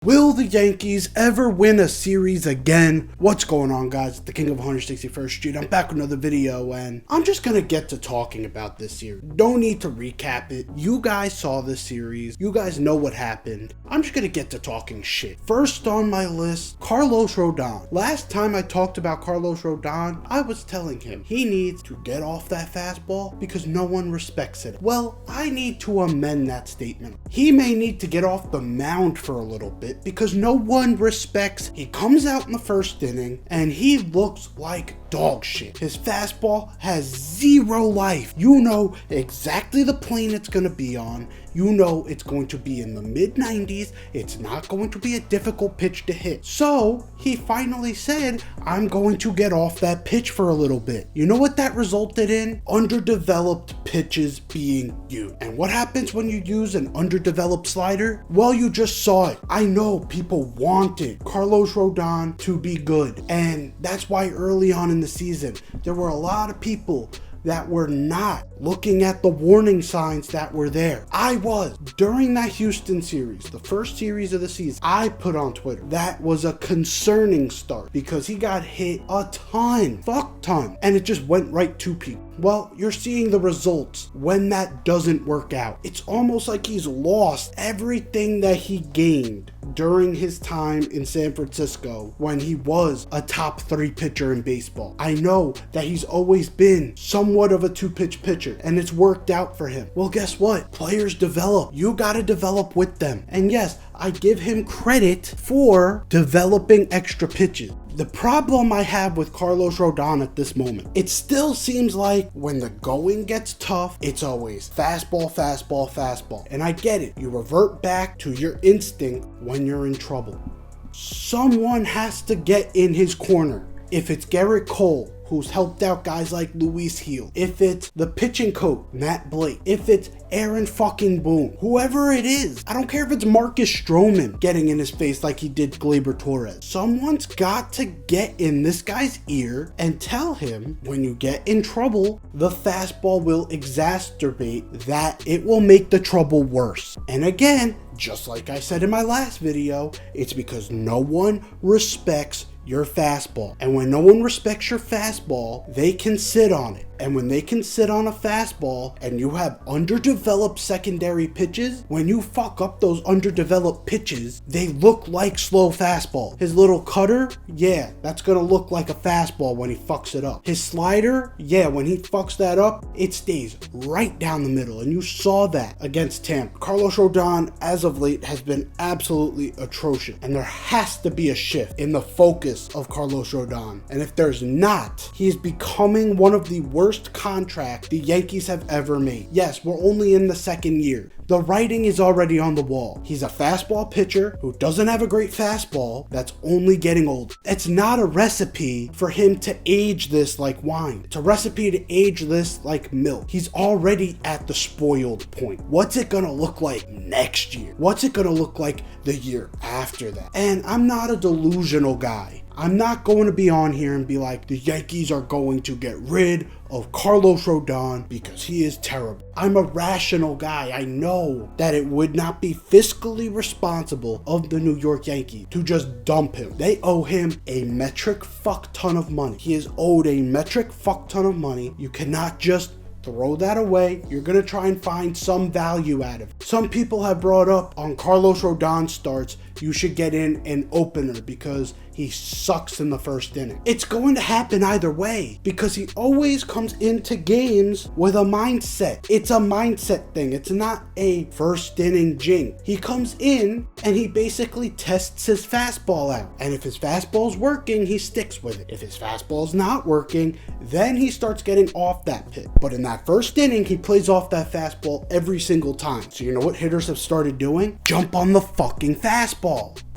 Will the Yankees ever win a series again? What's going on, guys? It's the King of 161st Street. I'm back with another video, and I'm just gonna get to talking about this series. Don't need to recap it. You guys saw this series. You guys know what happened. I'm just gonna get to talking shit. First on my list, Carlos Rodon. Last time I talked about Carlos Rodon, I was telling him he needs to get off that fastball because no one respects it. Well, I need to amend that statement. He may need to get off the mound for a little bit because no one respects. He comes out in the first inning and he looks like dog shit. His fastball has zero life. You know exactly the plane it's going to be on. You know it's going to be in the mid-90s. It's not going to be a difficult pitch to hit. So he finally said, I'm going to get off that pitch for a little bit. You know what that resulted in? Underdeveloped pitches being used. And what happens when you use an underdeveloped slider? Well, you just saw it. I know people wanted Carlos Rodon to be good. And that's why early on in the season, there were a lot of people that were not looking at the warning signs that were there. I was. During that Houston series, the first series of the season, I put on Twitter, that was a concerning start because he got hit a ton, fuck ton, and it just went right to people. Well, you're seeing the results when that doesn't work out. It's almost like he's lost everything that he gained during his time in San Francisco when he was a top 3 pitcher in baseball. I know that he's always been somewhat of a 2-pitch pitcher and it's worked out for him. Well, guess what? Players develop. You gotta develop with them. And yes, I give him credit for developing extra pitches. The problem I have with Carlos Rodon at this moment, it still seems like when the going gets tough, it's always fastball, fastball, fastball. And I get it. You revert back to your instinct when you're in trouble. Someone has to get in his corner. If it's Garrett Cole, who's helped out guys like Luis Gil, if it's the pitching coach, Matt Blake, if it's Aaron fucking Boone, whoever it is, I don't care if it's Marcus Stroman getting in his face like he did Gleyber Torres. Someone's got to get in this guy's ear and tell him when you get in trouble, the fastball will exacerbate that. It will make the trouble worse. And again, just like I said in my last video, it's because no one respects your fastball. And when no one respects your fastball, they can sit on it. And when they can sit on a fastball and you have underdeveloped secondary pitches, when you fuck up those underdeveloped pitches, they look like slow fastball. His little cutter, yeah, that's gonna look like a fastball when he fucks it up. His slider, yeah, when he fucks that up, it stays right down the middle. And you saw that against Tampa. Carlos Rodon, as of late, has been absolutely atrocious. And there has to be a shift in the focus of Carlos Rodon. And if there's not, he is becoming one of the worst contract the Yankees have ever made. Yes, we're only in the second year. The writing is already on the wall. He's a fastball pitcher who doesn't have a great fastball that's only getting old. It's not a recipe for him to age this like wine. It's a recipe to age this like milk. He's already at the spoiled point. What's it gonna look like next year? What's it gonna look like the year after that? And I'm not a delusional guy. I'm not going to be on here and be like, the Yankees are going to get rid of Carlos Rodon because he is terrible. I'm a rational guy. I know that it would not be fiscally responsible of the New York Yankees to just dump him. They owe him a metric fuck ton of money. He is owed a metric fuck ton of money. You cannot just throw that away. You're going to try and find some value out of it. Some people have brought up on Carlos Rodon starts, you should get in an opener because he sucks in the first inning. It's going to happen either way because he always comes into games with a mindset. It's a mindset thing. It's not a first inning jinx. He comes in and he basically tests his fastball out. And if his fastball's working, he sticks with it. If his fastball's not working, then he starts getting off that pitch. But in that first inning, he plays off that fastball every single time. So you know what hitters have started doing? Jump on the fucking fastball.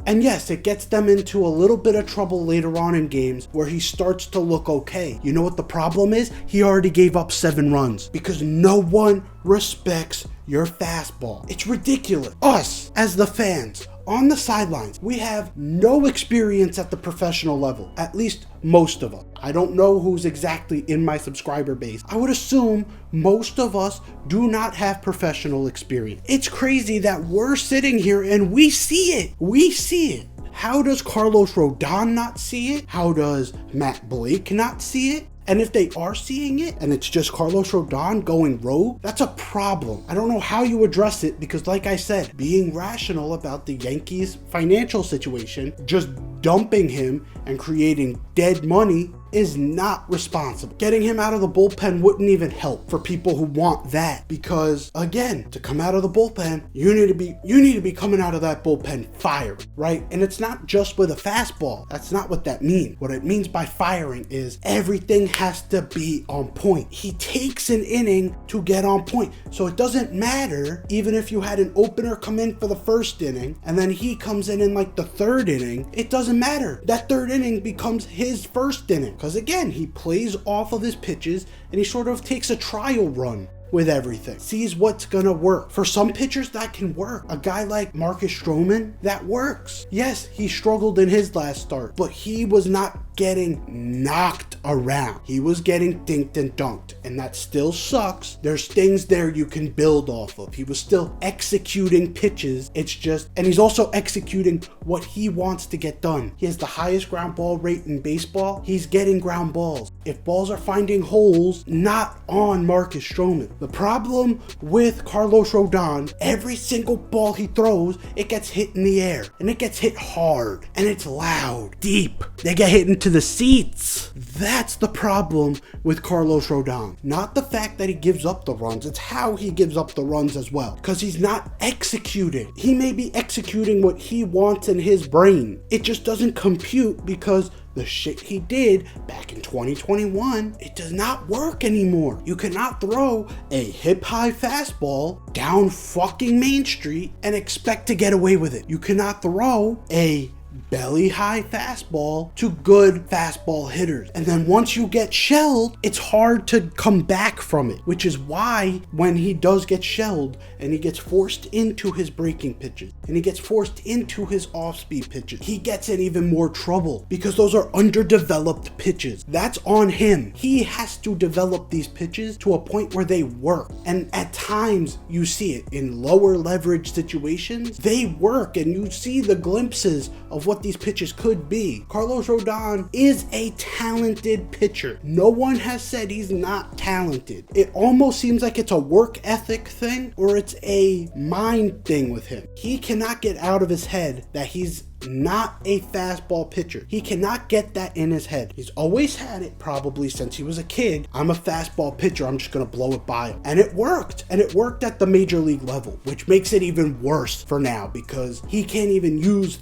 And yes, it gets them into a little bit of trouble later on in games where he starts to look okay. You know what the problem is? He already gave up 7 runs because no one respects your fastball. It's ridiculous. Us, as the fans, on the sidelines. We have no experience at the professional level, at least most of us. I don't know who's exactly in my subscriber base. I would assume most of us do not have professional experience. It's crazy that we're sitting here and we see it. We see it. How does Carlos Rodon not see it? How does Matt Blake not see it? And if they are seeing it and it's just Carlos Rodon going rogue, that's a problem. I don't know how you address it because, like I said, being rational about the Yankees' financial situation, just dumping him and creating dead money is not responsible. Getting him out of the bullpen wouldn't even help for people who want that, because again, to come out of the bullpen, you need to be coming out of that bullpen fired, right? And it's not just with a fastball. That's not what that means. What it means by firing is everything has to be on point. He takes an inning to get on point. So it doesn't matter even if you had an opener come in for the first inning and then he comes in like the third inning, it doesn't matter. That third inning becomes his first inning. Because again, he plays off of his pitches and he sort of takes a trial run with everything, sees what's gonna work. For some pitchers, that can work. A guy like Marcus Stroman, that works. Yes, he struggled in his last start, but he was not getting knocked around. He was getting dinked and dunked, and that still sucks. There's things there you can build off of. He was still executing pitches. It's just, and he's also executing what he wants to get done. He has the highest ground ball rate in baseball. He's getting ground balls. If balls are finding holes, not on Marcus Stroman. The problem with Carlos Rodon, every single ball he throws, it gets hit in the air, and it gets hit hard, and it's loud, deep. They get hit into the seats. That's the problem with Carlos Rodon. Not the fact that he gives up the runs, it's how he gives up the runs as well. Because he's not executing. He may be executing what he wants in his brain. It just doesn't compute because the shit he did back in 2021, it does not work anymore. You cannot throw a hip-high fastball down fucking Main Street and expect to get away with it. You cannot throw a belly-high fastball to good fastball hitters. And then once you get shelled, it's hard to come back from it, which is why when he does get shelled and he gets forced into his breaking pitches and he gets forced into his off-speed pitches, he gets in even more trouble because those are underdeveloped pitches. That's on him. He has to develop these pitches to a point where they work. And at times you see it in lower leverage situations, they work and you see the glimpses of what these pitches could be. Carlos Rodon is a talented pitcher. No one has said he's not talented. It almost seems like it's a work ethic thing or it's a mind thing with him. He cannot get out of his head that he's not a fastball pitcher. He cannot get that in his head. He's always had it probably since he was a kid. I'm a fastball pitcher. I'm just going to blow it by him. And it worked. And it worked at the major league level, which makes it even worse for now because he can't even use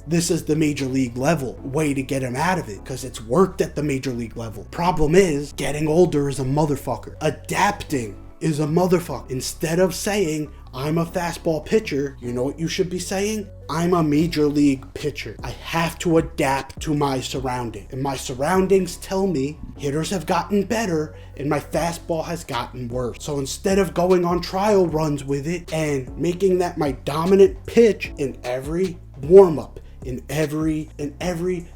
this is the major league level way to get him out of it because it's worked at the major league level. Problem is, getting older is a motherfucker. Adapting is a motherfucker. Instead of saying, I'm a fastball pitcher, you know what you should be saying? I'm a major league pitcher. I have to adapt to my surroundings. And my surroundings tell me hitters have gotten better and my fastball has gotten worse. So instead of going on trial runs with it and making that my dominant pitch in every warm-up, in every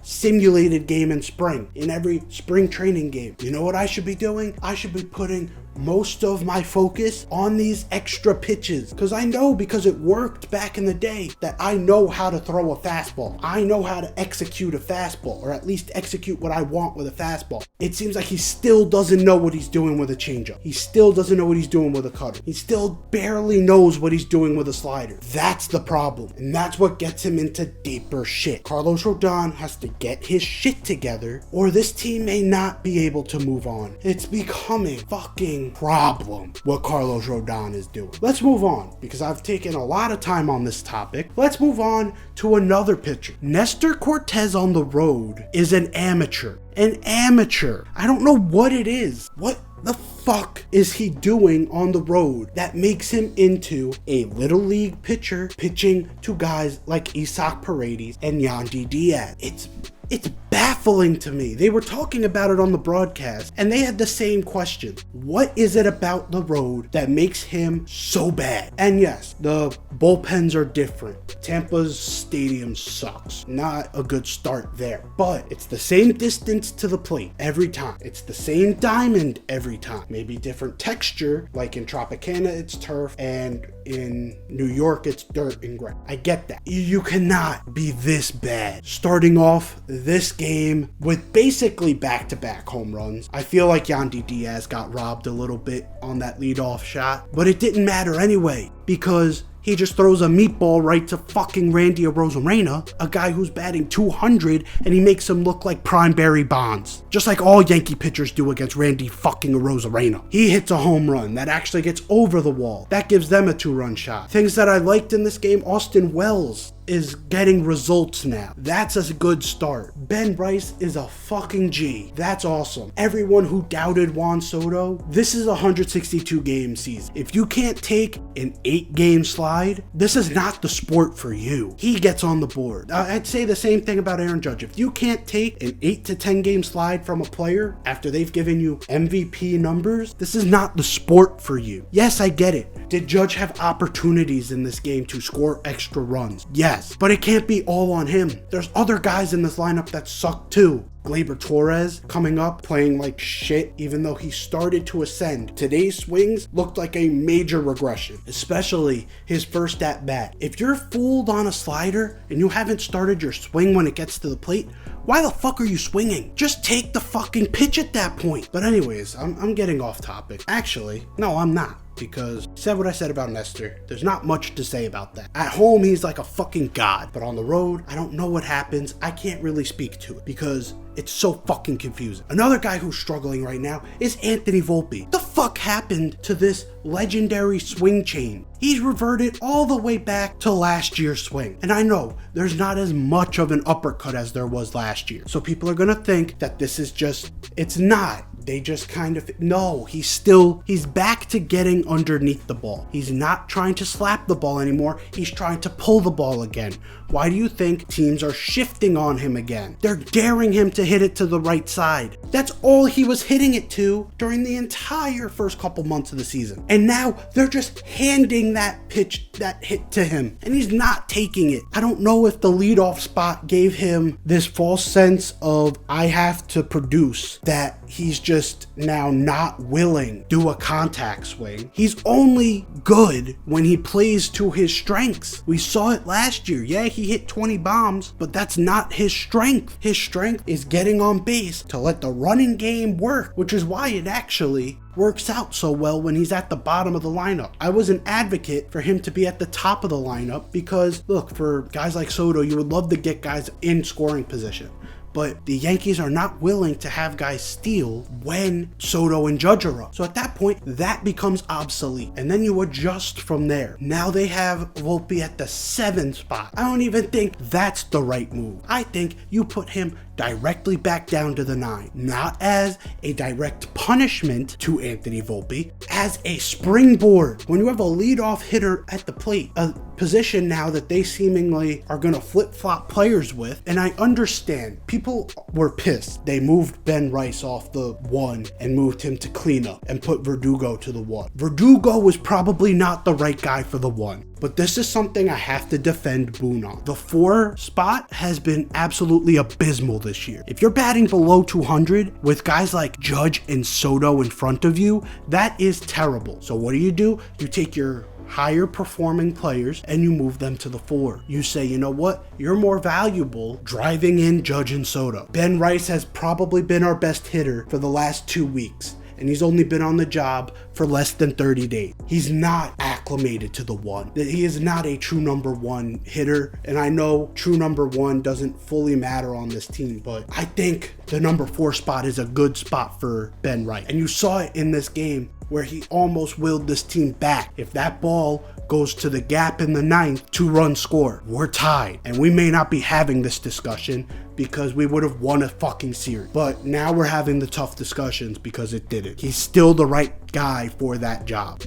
simulated game in spring, in every spring training game, you know what I should be doing? I should be putting most of my focus on these extra pitches because I know, because it worked back in the day, that I know how to throw a fastball. I know how to execute a fastball, or at least execute what I want with a fastball. It seems like he still doesn't know what he's doing with a changeup. He still doesn't know what he's doing with a cutter. He still barely knows what he's doing with a slider. That's the problem, and that's what gets him into deeper shit. Carlos Rodon has to get his shit together or this team may not be able to move on. It's becoming fucking problem what Carlos Rodon is doing. Let's move on because I've taken a lot of time on this topic. Let's move on to another pitcher. Nestor Cortez on the road is an amateur. An amateur. I don't know what it is. What the fuck is he doing on the road that makes him into a little league pitcher pitching to guys like Isaac Paredes and Yandy Diaz? It's It's baffling to me. They were talking about it on the broadcast and they had the same question. What is it about the road that makes him so bad? And yes, the bullpens are different. Tampa's stadium sucks. Not a good start there. But it's the same distance to the plate every time. It's the same diamond every time. Maybe different texture, like in Tropicana it's turf and in New York it's dirt and grass. I get that. You cannot be this bad. Starting off this game with basically back-to-back home runs. I feel like Yandy Diaz got robbed a little bit on that leadoff shot, but it didn't matter anyway because he just throws a meatball right to fucking Randy Arozarena, a guy who's batting 200, and he makes him look like prime Barry Bonds. Just like all Yankee pitchers do against Randy fucking Arozarena. He hits a home run that actually gets over the wall. That gives them a 2-run shot. Things that I liked in this game, Austin Wells is getting results now. That's a good start. Ben Rice is a fucking G. That's awesome. Everyone who doubted Juan Soto, this is a 162 game season. If you can't take an 8-game slide, this is not the sport for you. He gets on the board. I'd say the same thing about Aaron Judge. If you can't take an 8 to 10 game slide from a player after they've given you MVP numbers, this is not the sport for you. Yes, I get it. Did Judge have opportunities in this game to score extra runs? Yes, but it can't be all on him. There's other guys in this lineup that suck too. Gleyber Torres coming up playing like shit even though he started to ascend. Today's swings looked like a major regression, especially his first at bat. If you're fooled on a slider and you haven't started your swing when it gets to the plate, why the fuck are you swinging? Just take the fucking pitch at that point. But anyways, I'm getting off topic. Actually, no, I'm not. Because I said what I said about Nestor. There's not much to say about that. At home, he's like a fucking god. But on the road, I don't know what happens. I can't really speak to it because it's so fucking confusing. Another guy who's struggling right now is Anthony Volpe. What the fuck happened to this legendary swing chain? He's reverted all the way back to last year's swing. And I know there's not as much of an uppercut as there was last year. So people are gonna think that this is just, it's not. They just kind of, no, he's back to getting underneath the ball. He's not trying to slap the ball anymore. He's trying to pull the ball again. Why do you think teams are shifting on him again? They're daring him to hit it to the right side. That's all he was hitting it to during the entire first couple months of the season. And now they're just handing that pitch, that hit to him, and he's not taking it. I don't know if the leadoff spot gave him this false sense of I have to produce, that he's just now not willing to do a contact swing. He's only good when he plays to his strengths. We saw it last year. Yeah, he hit 20 bombs, but that's not his strength. His strength is getting on base to let the running game work, which is why it actually works out so well when he's at the bottom of the lineup. I was an advocate for him to be at the top of the lineup because, look, for guys like Soto, you would love to get guys in scoring position. But the Yankees are not willing to have guys steal when Soto and Judge are up. So at that point, that becomes obsolete. And then you adjust from there. Now they have Volpe at the 7th spot. I don't even think that's the right move. I think you put him directly back down to the 9, not as a direct punishment to Anthony Volpe, as a springboard. When you have a leadoff hitter at the plate, a position now that they seemingly are going to flip-flop players with, and I understand people were pissed. They moved Ben Rice off the 1 and moved him to cleanup and put Verdugo to the 1. Verdugo was probably not the right guy for the 1. But this is something I have to defend Boone on. The 4 spot has been absolutely abysmal this year. If you're batting below 200 with guys like Judge and Soto in front of you, that is terrible. So what do? You take your higher performing players and you move them to the 4. You say, you know what? You're more valuable driving in Judge and Soto. Ben Rice has probably been our best hitter for the last 2 weeks. And he's only been on the job for less than 30 days. He's not acclimated to the 1. He is not a true number 1 hitter. And I know true number 1 doesn't fully matter on this team, but I think the number 4 spot is a good spot for Ben Rice. And you saw it in this game where he almost willed this team back. If that ball goes to the gap in the 9th, 2-run score, we're tied. And we may not be having this discussion because we would have won a fucking series. But now we're having the tough discussions because it didn't. He's still the right guy for that job.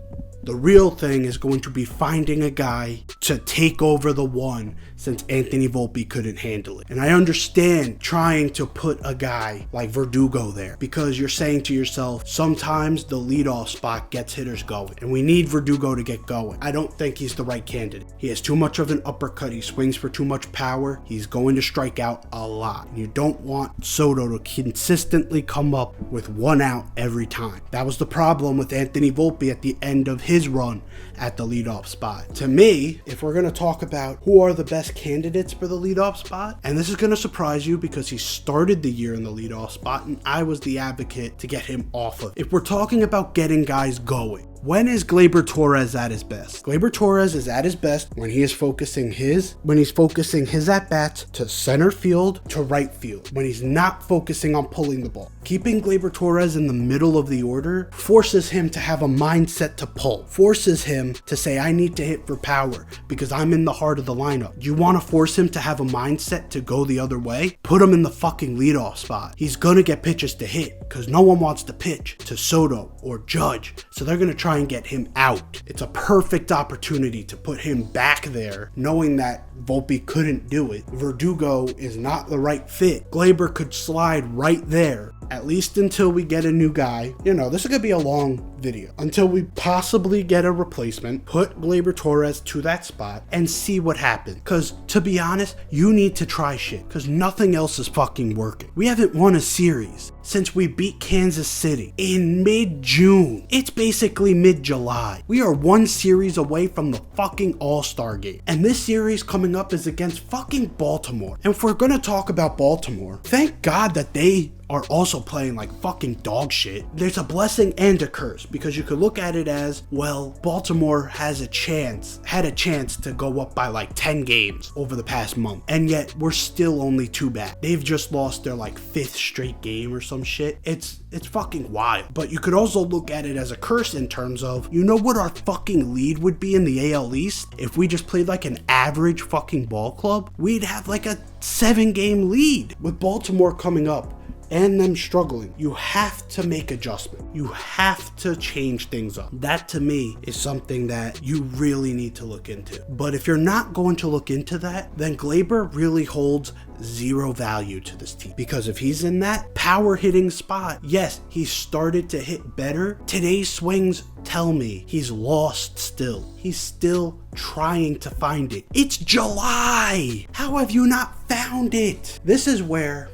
The real thing is going to be finding a guy to take over the one, since Anthony Volpe couldn't handle it. And I understand trying to put a guy like Verdugo there, because you're saying to yourself, sometimes the leadoff spot gets hitters going, and we need Verdugo to get going. I don't think he's the right candidate. He has too much of an uppercut. He swings for too much power. He's going to strike out a lot. You don't want Soto to consistently come up with 1 out every time. That was the problem with Anthony Volpe at the end of his run at the leadoff spot. To me, if we're going to talk about who are the best candidates for the leadoff spot, and this is going to surprise you because he started the year in the leadoff spot and I was the advocate to get him off of it. If we're talking about getting guys going, when is Gleyber Torres at his best? Gleyber Torres is at his best when he's focusing his at-bats to center field, to right field, when he's not focusing on pulling the ball. Keeping Gleyber Torres in the middle of the order forces him to have a mindset to pull, forces him to say, I need to hit for power because I'm in the heart of the lineup. You want to force him to have a mindset to go the other way? Put him in the fucking leadoff spot. He's gonna get pitches to hit because no one wants to pitch to Soto or Judge, so they're gonna try and get him out. It's a perfect opportunity to put him back there, knowing that Volpe couldn't do it. Verdugo is not the right fit. Gleyber could slide right there, at least until we get a new guy. You know, this is gonna be a long video. Until we possibly get a replacement, put Gleyber Torres to that spot and see what happens. Because to be honest, you need to try shit because nothing else is fucking working. We haven't won a series since we beat Kansas City in mid-June. It's basically mid-July. We are 1 series away from the fucking All-Star game. And this series coming up is against fucking Baltimore. And if we're gonna talk about Baltimore, thank God that they are also playing like fucking dog shit. There's a blessing and a curse, because you could look at it as, well, Baltimore had a chance to go up by like 10 games over the past month, and yet we're still only 2 back. They've just lost their like 5th straight game or some shit. It's fucking wild. But you could also look at it as a curse in terms of, you know what our fucking lead would be in the AL East if we just played like an average fucking ball club? We'd have like a 7-game lead. With Baltimore coming up and them struggling, you have to make adjustment. You have to change things up. That to me is something that you really need to look into. But if you're not going to look into that, then Gleyber really holds 0 value to this team. Because if he's in that power hitting spot, yes, he started to hit better. Today's swings tell me he's lost still. He's still trying to find it. It's July. How have you not found it? This is where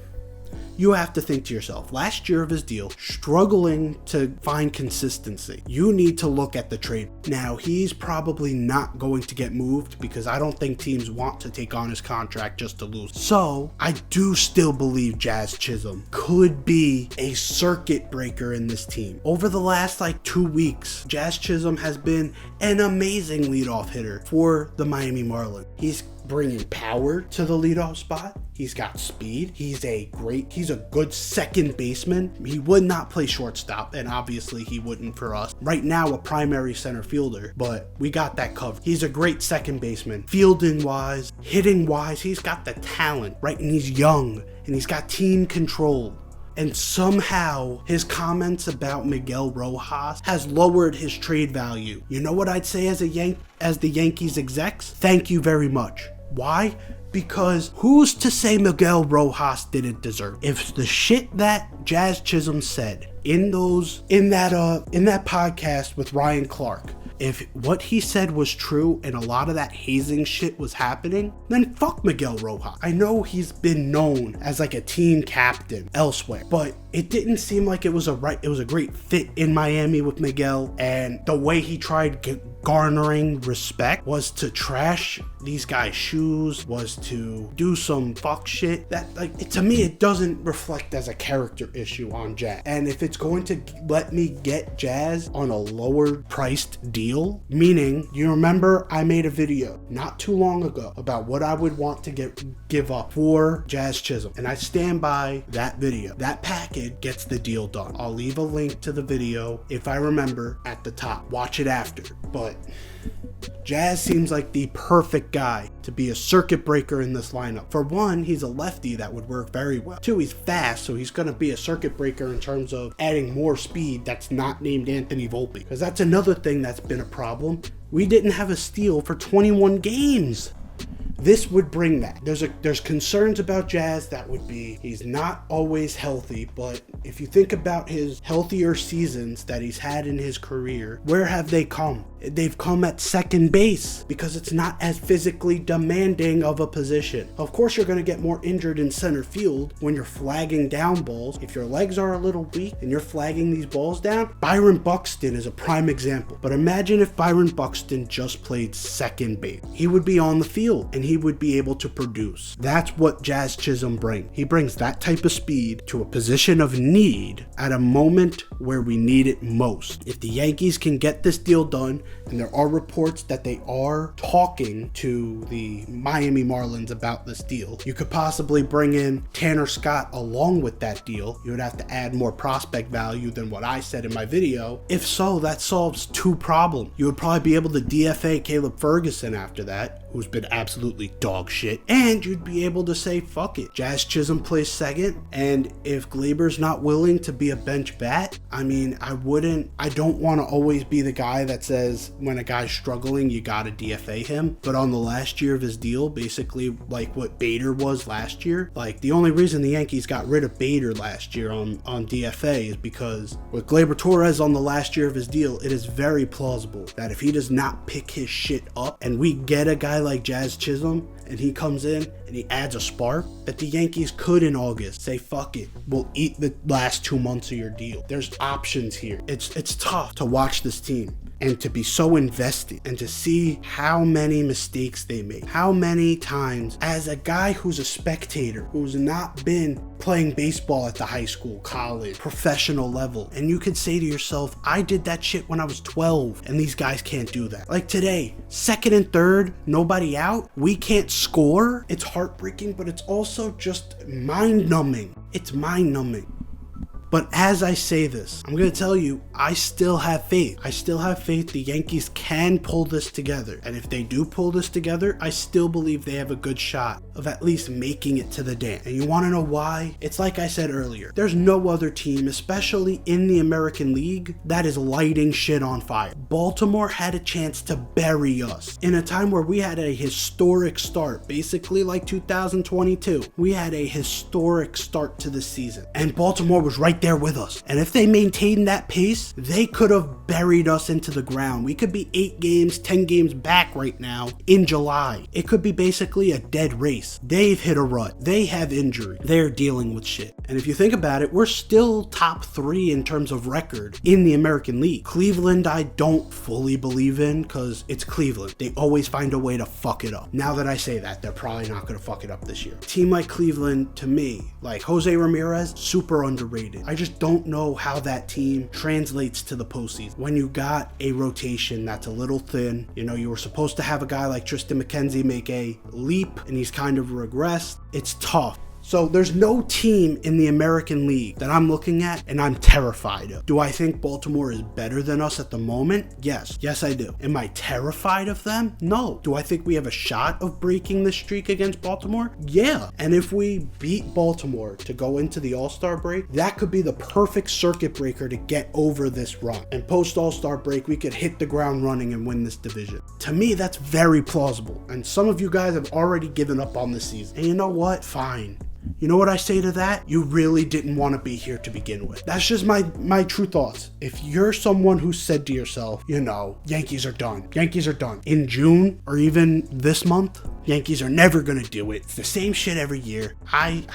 you have to think to yourself, last year of his deal, struggling to find consistency. You need to look at the trade. Now, he's probably not going to get moved because I don't think teams want to take on his contract just to lose. So, I do still believe Jazz Chisholm could be a circuit breaker in this team. Over the last like 2 weeks, Jazz Chisholm has been an amazing leadoff hitter for the Miami Marlins. He's bringing power to the leadoff spot. He's got speed. He's a good second baseman. He would not play shortstop, and obviously he wouldn't for us. Right now, a primary center fielder, but we got that covered. He's a great second baseman. Fielding wise, hitting wise, he's got the talent, right? And he's young, and he's got team control. And somehow his comments about Miguel Rojas has lowered his trade value. You know what I'd say as the Yankees execs? Thank you very much. Why? Because who's to say Miguel Rojas didn't deserve it? If the shit that Jazz Chisholm said in that podcast with Ryan Clark, if what he said was true and a lot of that hazing shit was happening, then fuck Miguel Rojas. I know he's been known as like a team captain elsewhere, but it didn't seem like it was a great fit in Miami with Miguel, and the way he tried garnering respect was to trash these guys' shoes, was to do some fuck shit that, like, to me, it doesn't reflect as a character issue on Jazz. And if it's going to let me get Jazz on a lower priced deal, meaning, you remember I made a video not too long ago about what I would want to give up for Jazz Chisholm, and I stand by that video. That package gets the deal done. I'll leave a link to the video, if I remember, at the top. Watch it after. But Jazz seems like the perfect guy to be a circuit breaker in this lineup. For one, he's a lefty that would work very well. Two, he's fast, so he's going to be a circuit breaker in terms of adding more speed that's not named Anthony Volpe. Because that's another thing that's been a problem. We didn't have a steal for 21 games. This would bring that. There's concerns about Jazz that would be he's not always healthy, but if you think about his healthier seasons that he's had in his career, where have they come? They've come at second base because it's not as physically demanding of a position. Of course, you're going to get more injured in center field when you're flagging down balls. If your legs are a little weak and you're flagging these balls down, Byron Buxton is a prime example. But imagine if Byron Buxton just played second base. He would be on the field and he would be able to produce. That's what Jazz Chisholm brings. He brings that type of speed to a position of need at a moment where we need it most. If the Yankees can get this deal done, and there are reports that they are talking to the Miami Marlins about this deal, you could possibly bring in Tanner Scott along with that deal. You would have to add more prospect value than what I said in my video. If so, that solves two problems. You would probably be able to DFA Caleb Ferguson after that, who's been absolutely dog shit, and you'd be able to say, fuck it, Jazz Chisholm plays second, and if Glaber's not willing to be a bench bat, I mean, I don't want to always be the guy that says when a guy's struggling, you gotta DFA him, but on the last year of his deal, basically like what Bader was last year, like the only reason the Yankees got rid of Bader last year on DFA is because with Gleyber Torres on the last year of his deal, it is very plausible that if he does not pick his shit up and we get a guy like Jazz Chisholm and he comes in and he adds a spark, that the Yankees could in August say, fuck it, we'll eat the last 2 months of your deal. There's options here. It's tough to watch this team and to be so invested and to see how many mistakes they make. How many times, as a guy who's a spectator, who's not been playing baseball at the high school, college, professional level, and you could say to yourself, I did that shit when I was 12 and these guys can't do that. Like today, second and third, nobody out, we can't score. It's heartbreaking, but it's also just mind-numbing. It's mind-numbing. But as I say this, I'm going to tell you, I still have faith. I still have faith the Yankees can pull this together. And if they do pull this together, I still believe they have a good shot of at least making it to the dance. And you want to know why? It's like I said earlier. There's no other team, especially in the American League, that is lighting shit on fire. Baltimore had a chance to bury us in a time where we had a historic start, basically like 2022. We had a historic start to the season. And Baltimore was right there with us. And if they maintained that pace, they could have buried us into the ground. We could be 8 games, 10 games back right now in July. It could be basically a dead race. They've hit a rut. They have injury. They're dealing with shit. And if you think about it, we're still top 3 in terms of record in the American League. Cleveland, I don't fully believe in because it's Cleveland. They always find a way to fuck it up. Now that I say that, they're probably not going to fuck it up this year. A team like Cleveland, to me, like Jose Ramirez, super underrated. I just don't know how that team translates to the postseason. When you got a rotation that's a little thin, you know, you were supposed to have a guy like Tristan McKenzie make a leap and he's kind of regressed. It's tough. So there's no team in the American League that I'm looking at and I'm terrified of. Do I think Baltimore is better than us at the moment? Yes. Yes, I do. Am I terrified of them? No. Do I think we have a shot of breaking the streak against Baltimore? Yeah. And if we beat Baltimore to go into the All-Star break, that could be the perfect circuit breaker to get over this run. And post All-Star break, we could hit the ground running and win this division. To me, that's very plausible. And some of you guys have already given up on the season. And you know what? Fine. You know what I say to that? You really didn't want to be here to begin with. That's just my true thoughts. If you're someone who said to yourself, you know, Yankees are done. Yankees are done. In June or even this month, Yankees are never going to do it. It's the same shit every year. I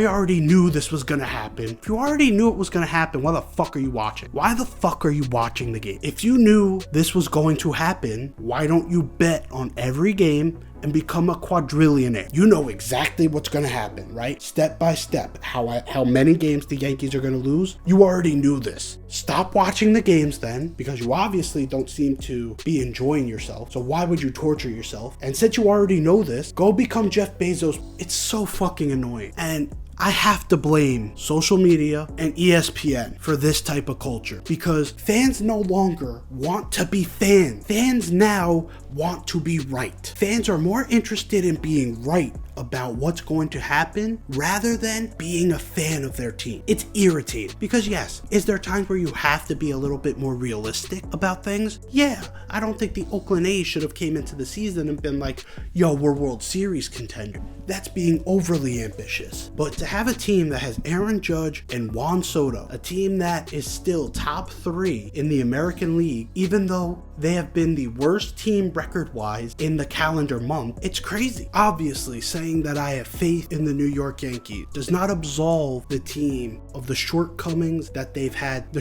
already knew this was going to happen. If you already knew it was going to happen, why the fuck are you watching? Why the fuck are you watching the game? If you knew this was going to happen, why don't you bet on every game and become a quadrillionaire? You know exactly what's going to happen, right? Step by step, how many games the Yankees are going to lose. You already knew this. Stop watching the games then, because you obviously don't seem to be enjoying yourself. So why would you torture yourself? And since you already know this, go become Jeff Bezos. It's so fucking annoying. And I have to blame social media and ESPN for this type of culture because fans no longer want to be fans. Fans now want to be right. Fans are more interested in being right about what's going to happen rather than being a fan of their team. It's irritating because yes, is there times where you have to be a little bit more realistic about things? Yeah, I don't think the Oakland A's should have came into the season and been like, yo, we're World Series contender. That's being overly ambitious. But to have a team that has Aaron Judge and Juan Soto, a team that is still top 3 in the American League, even though they have been the worst team record-wise in the calendar month, it's crazy. Obviously, saying that I have faith in the New York Yankees does not absolve the team of the shortcomings that they've had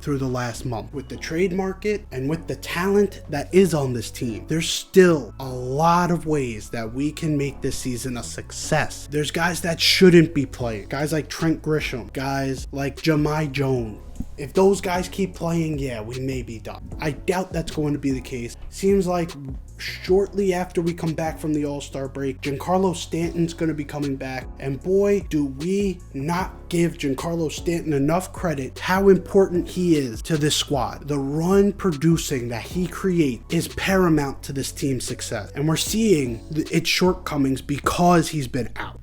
through the last month. With the trade market and with the talent that is on this team, there's still a lot of ways that we can make this season a success. There's guys that shouldn't be playing. Guys like Trent Grisham, guys like Jahmai Jones. If those guys keep playing, yeah, we may be done. I doubt that's going to be the case. Seems like shortly after we come back from the All-Star break, Giancarlo Stanton's going to be coming back. And boy, do we not give Giancarlo Stanton enough credit how important he is to this squad. The run producing that he creates is paramount to this team's success. And we're seeing its shortcomings because he's been out.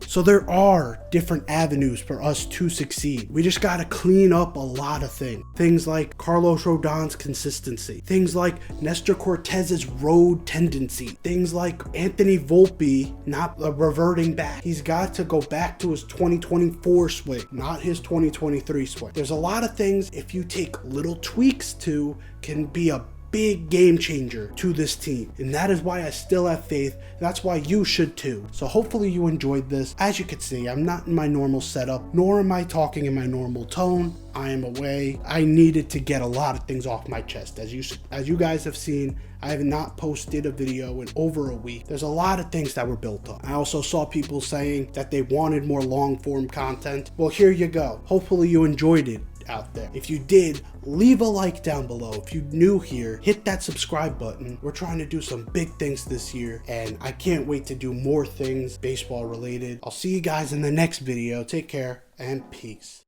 So there are different avenues for us to succeed. We just got to clean up a lot of things. Things like Carlos Rodon's consistency. Things like Nestor Cortez's road tendency. Things like Anthony Volpe not reverting back. He's got to go back to his 2024 swing, not his 2023 swing. There's a lot of things, if you take little tweaks to, can be a big game changer to this team, and that is why I still have faith. That's why you should too. So hopefully you enjoyed this. As you can see, I'm not in my normal setup, nor am I talking in my normal tone. I am away. I needed to get a lot of things off my chest. As you guys have seen, I have not posted a video in over a week. There's a lot of things that were built up. I also saw people saying that they wanted more long form content. Well, here you go. Hopefully you enjoyed it out there. If you did, leave a like down below. If you're new here, hit that subscribe button. We're trying to do some big things this year, and I can't wait to do more things baseball related. I'll see you guys in the next video. Take care and peace.